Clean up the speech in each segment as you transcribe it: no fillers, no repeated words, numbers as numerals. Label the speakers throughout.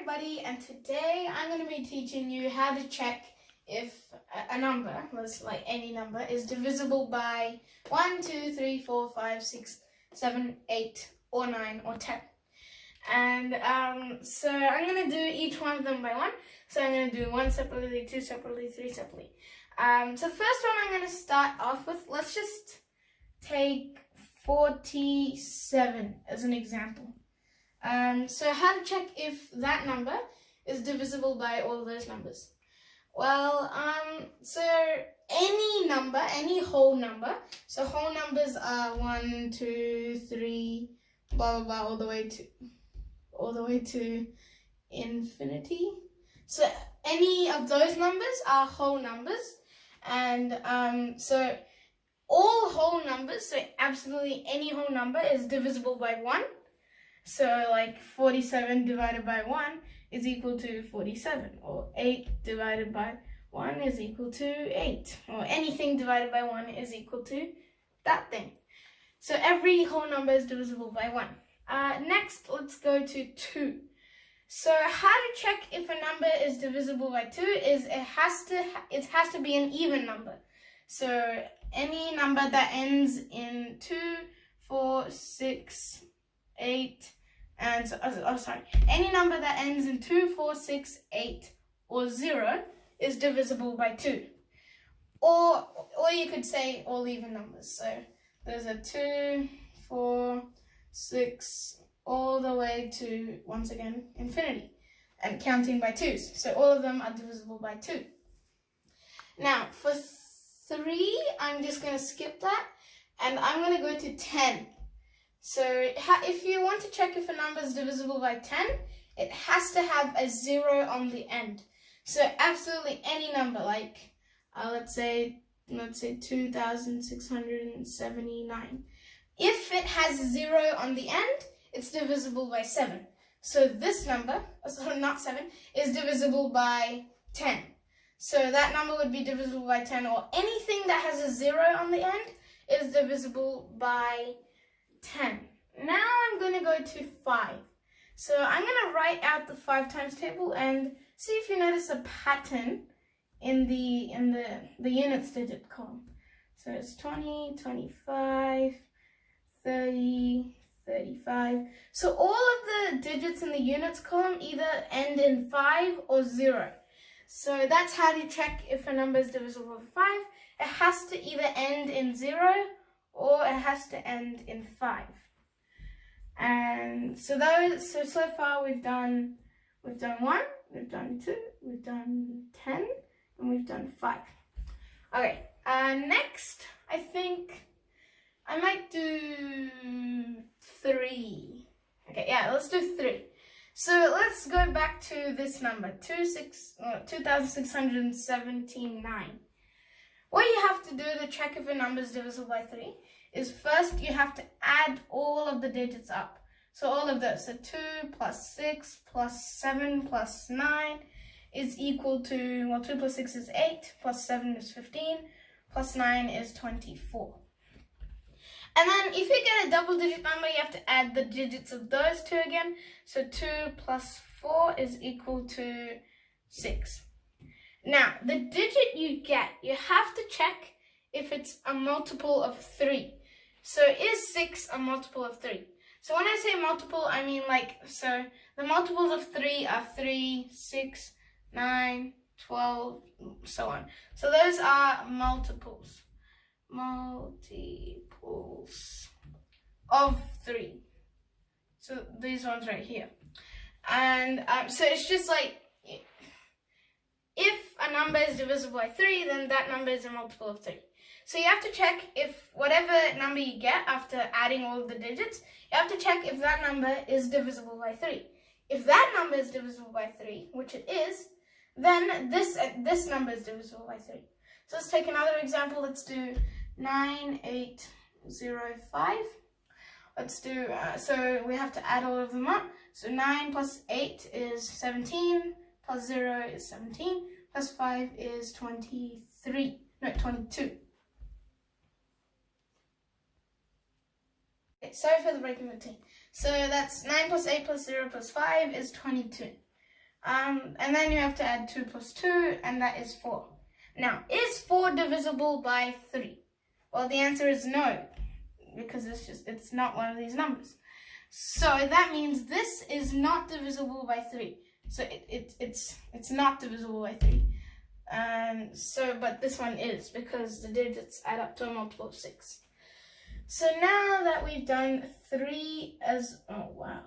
Speaker 1: everybody, and today I'm going to be teaching you how to check if a number, like any number, is divisible by 1, 2, 3, 4, 5, 6, 7, 8, or 9, or 10. And so I'm going to do each one of them by one. So I'm going to do 1 separately, 2 separately, 3 separately. So the first one I'm going to start off with, let's just take 47 as an example. So how to check if that number is divisible by all those numbers? Well, so any number, any whole number, so whole numbers are 1, 2, 3, blah, blah, blah, all the way to infinity. So any of those numbers are whole numbers, and so all whole numbers, so absolutely any whole number is divisible by 1. So like 47 divided by 1 is equal to 47, or 8 divided by 1 is equal to 8, or anything divided by 1 is equal to that thing. So every whole number is divisible by 1. Next, let's go to 2. So how to check if a number is divisible by 2 is it has to be an even number. So any number that ends in 2, 4, 6, 8, and any number that ends in 2, 4, 6, 8, or 0 is divisible by 2. Or you could say all even numbers. So those are 2, 4, 6, all the way to, once again, infinity, and counting by 2s. So all of them are divisible by 2. Now, for 3, I'm just going to skip that, and I'm going to go to 10. So if you want to check if a number is divisible by 10, it has to have a 0 on the end. So absolutely any number, like let's say 2,679. If it has a 0 on the end, it's divisible by 7. So this number, not 7, is divisible by 10. So that number would be divisible by 10, or anything that has a 0 on the end is divisible by 10. Now I'm going to go to 5. So I'm going to write out the 5 times table and see if you notice a pattern in the units digit column. So it's 20, 25, 30, 35. So all of the digits in the units column either end in 5 or 0. So that's how to check if a number is divisible by 5. It has to either end in 0 or it has to end in 5. And so so far we've done 1, we've done 2, we've done 10, and we've done 5. Okay, next I think I might do 3. Okay, yeah, let's do 3. So let's go back to this number, 2,679. What you have to do to check if a number is divisible by 3 is first you have to add all of the digits up. So all of those, so 2 plus 6 plus 7 plus 9 is equal to, well, 2 plus 6 is 8, plus 7 is 15, plus 9 is 24. And then if you get a double digit number, you have to add the digits of those two again. So 2 plus 4 is equal to 6. Now, the digit you get, you have to check if it's a multiple of 3. So is 6 a multiple of 3? So when I say multiple, I mean so the multiples of 3 are 3, 6, 9, 12, so on. So those are multiples. Multiples of 3. So these ones right here. And so it's just like, if a number is divisible by 3, then that number is a multiple of 3. So you have to check if whatever number you get after adding all the digits, you have to check if that number is divisible by 3. If that number is divisible by 3, which it is, then this number is divisible by 3. So let's take another example. Let's do 9805. Let's do, so we have to add all of them up. So 9 plus 8 is 17, plus 0 is 17, plus 5 is 22. Okay, sorry for the break in between. So that's 9 plus 8 plus 0 plus 5 is 22. And then you have to add 2 plus 2, and that is 4. Now, is 4 divisible by 3? Well, the answer is no, because it's not one of these numbers. So that means this is not divisible by 3. So it's not divisible by 3. But this one is, because the digits add up to a multiple of 6. So now that we've done 3 as, now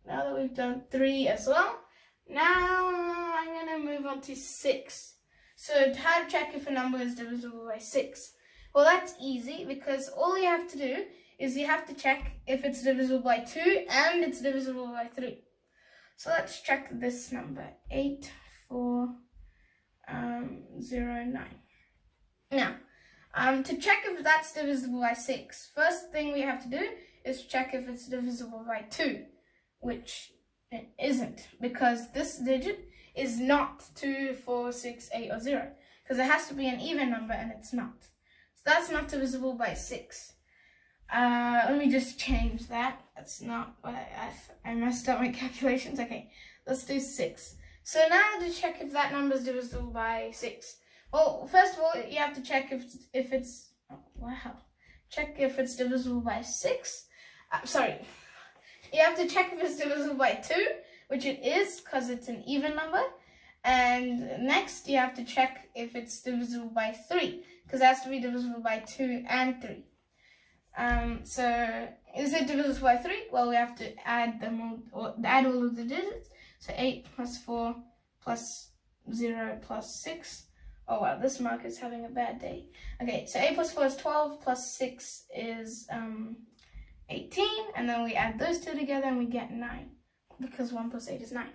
Speaker 1: that we've done 3 as well, now I'm going to move on to 6. So how to check if a number is divisible by 6? Well, that's easy, because all you have to do is you have to check if it's divisible by 2 and it's divisible by 3. So let's check this number, 8409. Now, to check if that's divisible by 6, first thing we have to do is check if it's divisible by 2, which it isn't, because this digit is not 2, 4, 6, 8, or 0, because it has to be an even number, and it's not. So that's not divisible by 6. Let me just change that. That's not what I messed up my calculations. Okay, let's do 6. So now to check if that number is divisible by 6. Well, first of all, you have to check if it's check if it's divisible by 6. You have to check if it's divisible by 2, which it is, because it's an even number. And next, you have to check if it's divisible by 3, because it has to be divisible by 2 and 3. So is it divisible by 3? Well, we have to add them all, or add all of the digits. So 8 plus 4 plus 0 plus 6. Oh wow, this marker is having a bad day. Okay, so 8 plus 4 is 12, plus 6 is 18, and then we add those two together and we get 9, because 1 plus 8 is 9.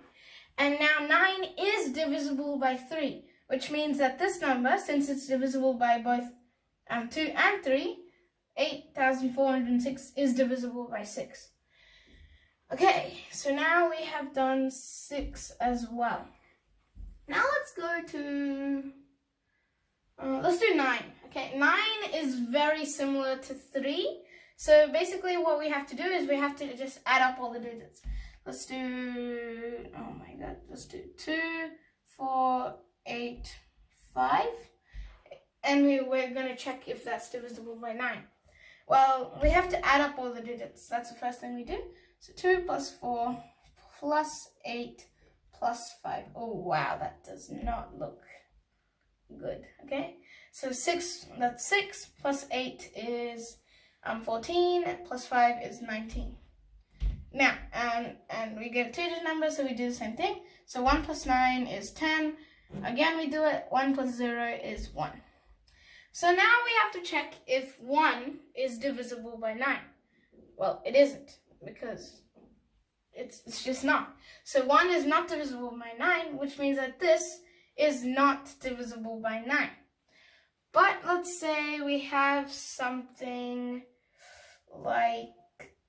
Speaker 1: And now 9 is divisible by 3, which means that this number, since it's divisible by both 2 and 3, 8,406 is divisible by 6. Okay, so now we have done 6 as well. Now let's go to, let's do 9. Okay, 9 is very similar to 3. So basically what we have to do is we have to just add up all the digits. Let's do, let's do 2, 4, 8, 5. And we're going to check if that's divisible by 9. Well, we have to add up all the digits. That's the first thing we do. So 2 plus 4 plus 8 plus 5. Oh, wow, that does not look good. Okay, so 6, that's 6 plus 8 is 14, plus 5 is 19. Now, and we get a two-digit number, so we do the same thing. So 1 plus 9 is 10. Again, we do it. 1 plus 0 is 1. So now we have to check if 1 is divisible by 9. Well, it isn't, because it's just not. So 1 is not divisible by 9, which means that this is not divisible by 9. But let's say we have something like,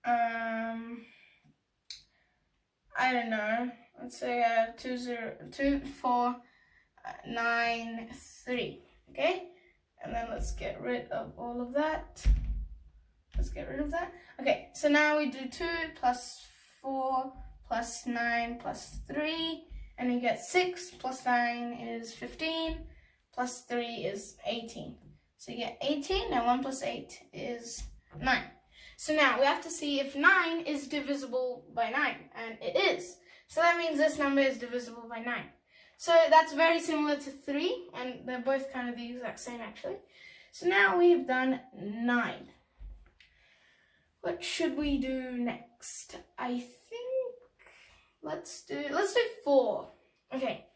Speaker 1: I don't know, let's say 2, 4, 9, 3, okay? And then let's get rid of all of that. Let's get rid of that. Okay, so now we do 2 plus 4 plus 9 plus 3, and we get 6 plus 9 is 15, plus 3 is 18. So you get 18, and 1 plus 8 is 9. So now we have to see if 9 is divisible by 9, and it is. So that means this number is divisible by 9. So that's very similar to 3, and they're both kind of the exact same actually. So now we've done 9. What should we do next? I think let's do 4. Okay,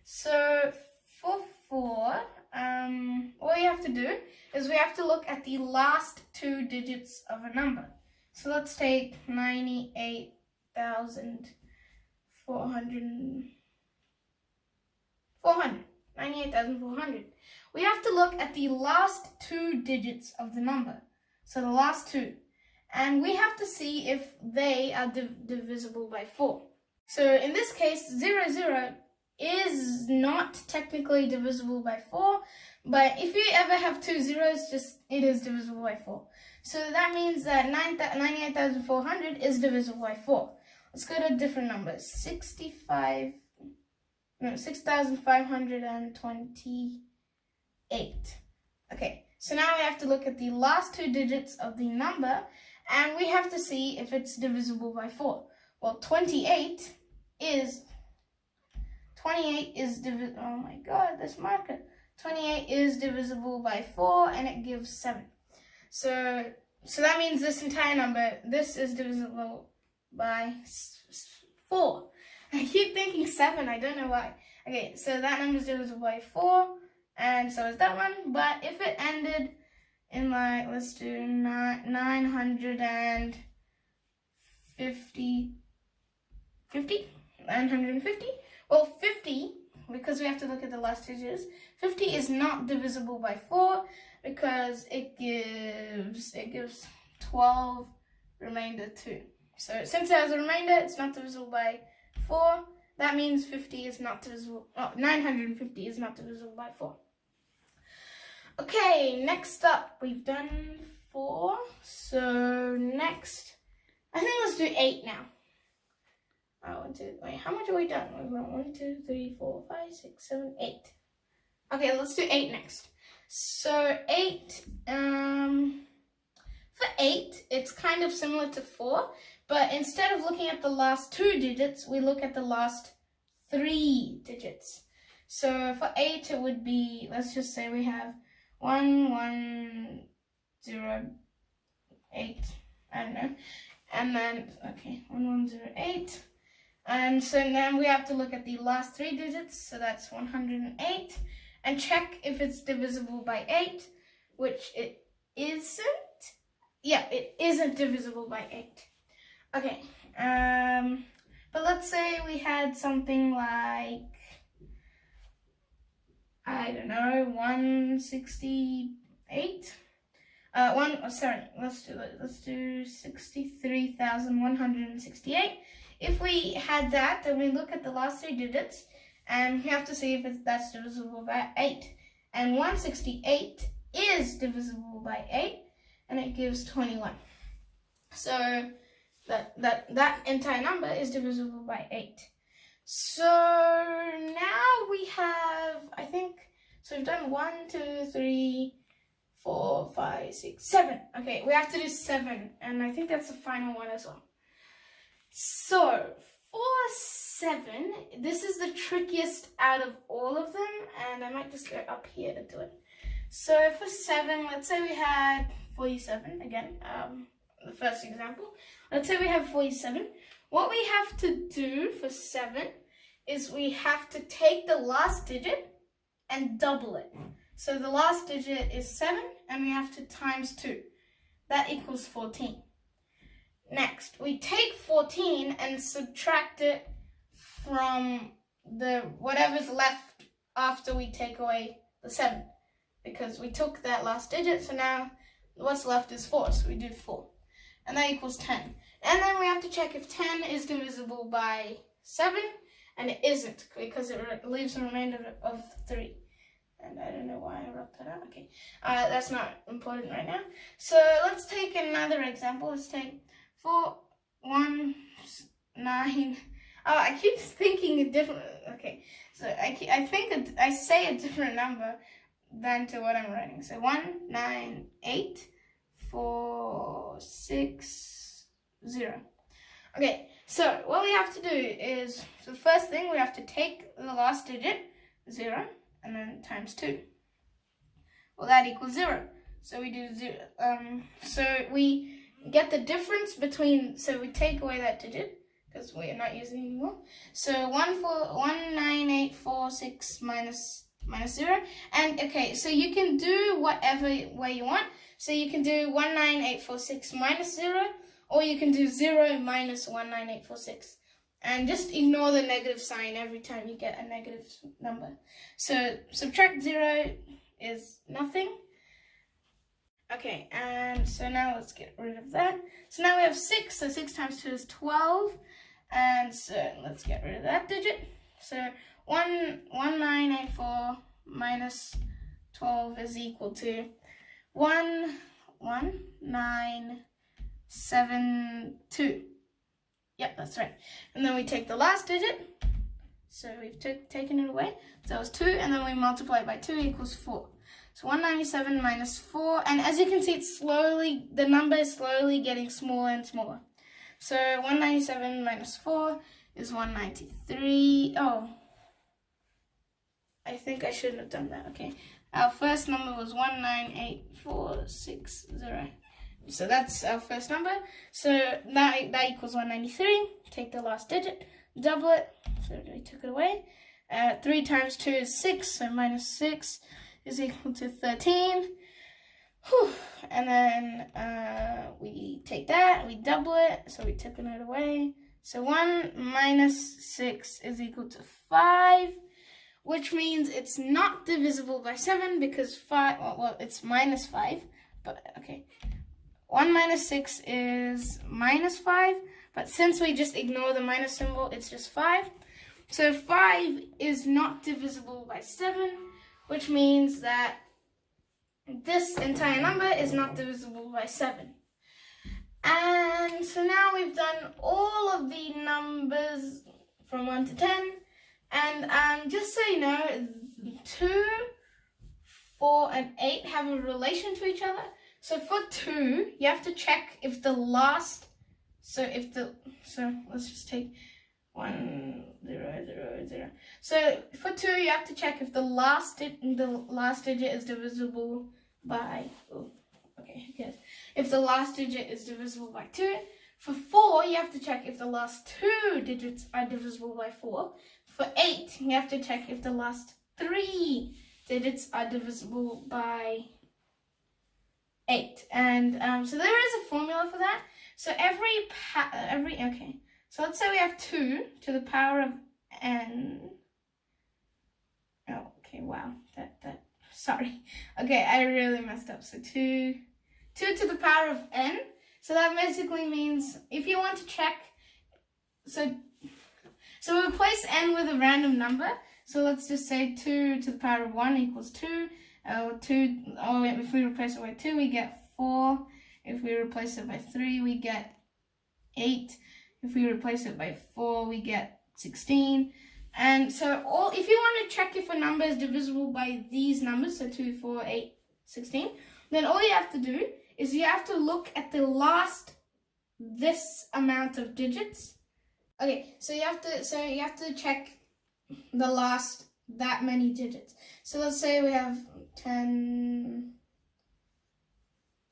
Speaker 1: so for 4, what we have to do is we have to look at the last 2 digits of a number. So let's take 98,400. We have to look at the last 2 digits of the number. So the last 2. And we have to see if they are divisible by 4. So in this case, 0, 0 is not technically divisible by 4, but if you ever have 2 zeros, it is divisible by 4. So that means that 98,400 is divisible by 4. Let's go to different numbers. 65, no, 6,528. Okay, so now we have to look at the last two digits of the number, and we have to see if it's divisible by 4. Well, 28 is divisible. Oh my god, this marker. 28 is divisible by 4, and it gives 7. So that means this entire number, this is divisible by 4. I keep thinking 7, I don't know why. Okay, so that number is divisible by 4, and so is that one. But if it ended in, like, let's do 950, 950? Well, 50, because we have to look at the last two digits, 50 is not divisible by 4 because it gives 12 remainder 2. So since it has a remainder, it's not divisible by 4. That means 50 is not divisible. Oh, 950 is not divisible by 4. Okay, next up, we've done 4. So next, I think let's do 8 now. Wait, how much have we done? We've got 1, 2, 3, 4, 5, 6, 7, 8. Okay, let's do 8 next. So 8, for 8, it's kind of similar to 4, but instead of looking at the last 2 digits, we look at the last 3 digits. So for 8, it would be, let's just say we have 1108, I don't know, and then, okay, 1108, and so then we have to look at the last 3 digits, so that's 108, and check if it's divisible by 8, which it isn't. Yeah, it isn't divisible by 8. Okay, but let's say we had something like, I don't know, 168. Let's do 63,168. If we had that, then we look at the last 3 digits, and we have to see if that's divisible by 8. And 168 is divisible by 8, and it gives 21. So that entire number is divisible by 8. So now we have, I think, so we've done 1, 2, 3, 4, 5, 6, 7. Okay, we have to do 7, and I think that's the final one as well. So for 7, this is the trickiest out of all of them, and I might just go up here to do it. So for 7, let's say we had 47, again, the first example. Let's say we have 47. What we have to do for 7 is we have to take the last digit and double it. So the last digit is 7, and we have to times 2. That equals 14. Next, we take 14 and subtract it from the whatever's left after we take away the 7. Because we took that last digit, so now what's left is 4, so we do 4. And that equals 10. And then we have to check if 10 is divisible by 7, and it isn't, because it leaves a remainder of 3. And I don't know why I wrote that out. Okay, that's not important right now. So let's take another example. Let's take 4, 1, 9. Oh, I keep thinking a different. Okay, so I think I say a different number than to what I'm writing. So 1, 9, 8, 4, 6, 0. Okay, so what we have to do is, so the first thing, we have to take the last digit, 0, and then times 2. Well, that equals 0. So we do 0. So we get the difference between, so we take away that digit, because we are not using it anymore. So 19846 minus 0. And okay, so you can do whatever way you want. So you can do 19846 minus 0, or you can do 0 minus 19846. And just ignore the negative sign every time you get a negative number. So subtract 0 is nothing. Okay, and so now let's get rid of that. So now we have 6, so 6 times 2 is 12. And so let's get rid of that digit. So 1984 minus 12 is equal to 11972. Yep, that's right. And then we take the last digit. So we've taken it away. So that was 2, and then we multiply it by 2 equals 4. So 197 minus 4, and as you can see, it's slowly, the number is slowly getting smaller and smaller. So 197 minus 4 is 193. Oh, I think I shouldn't have done that. Okay, our first number was 198,460. So that's our first number. So that equals 193. Take the last digit, double it. So we took it away. 3 times 2 is 6. So minus 6 is equal to 13. Whew. And then we take that, we double it. So we took it away. So 1 minus 6 is equal to 5. Which means it's not divisible by 7 because 5, well, it's minus 5, but okay. 1 minus 6 is minus 5, but since we just ignore the minus symbol, it's just 5. So 5 is not divisible by 7, which means that this entire number is not divisible by 7. And so now we've done all of the numbers from 1 to 10. And just so you know, 2, 4, and 8 have a relation to each other. So for 2, you have to check if the last, so let's just take 1, 0, 0, 0. So for 2, you have to check if the last digit is divisible by, if the last digit is divisible by 2. For 4, you have to check if the last 2 digits are divisible by 4. For 8, you have to check if the last 3 digits are divisible by 8. And so there is a formula for that. So so let's say we have 2 to the power of n. Oh, okay, wow. Sorry. Okay, I really messed up. So 2 to the power of n. So that basically means if you want to check, so we replace n with a random number. So let's just say 2 to the power of 1 equals 2. If we replace it by 2, we get 4. If we replace it by 3, we get 8. If we replace it by 4, we get 16. And so if you want to check if a number is divisible by these numbers, so 2, 4, 8, 16, then all you have to do is you have to look at the last this amount of digits. Okay, so you have to check the last that many digits. So let's say we have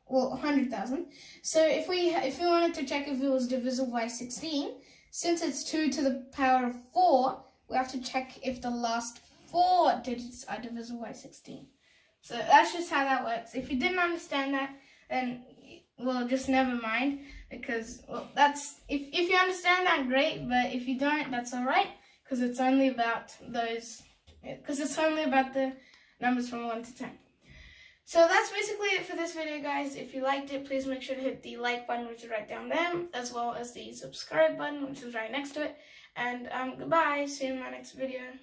Speaker 1: 100,000. So if we wanted to check if it was divisible by 16, since it's 2 to the power of 4, we have to check if the last 4 digits are divisible by 16. So that's just how that works. If you didn't understand that, then just never mind, because if you understand that, great, but if you don't, that's all right, because it's only about the numbers from 1 to 10. So that's basically it for this video, guys. If you liked it, please make sure to hit the like button, which is right down there, as well as the subscribe button, which is right next to it. And goodbye. See you in my next video.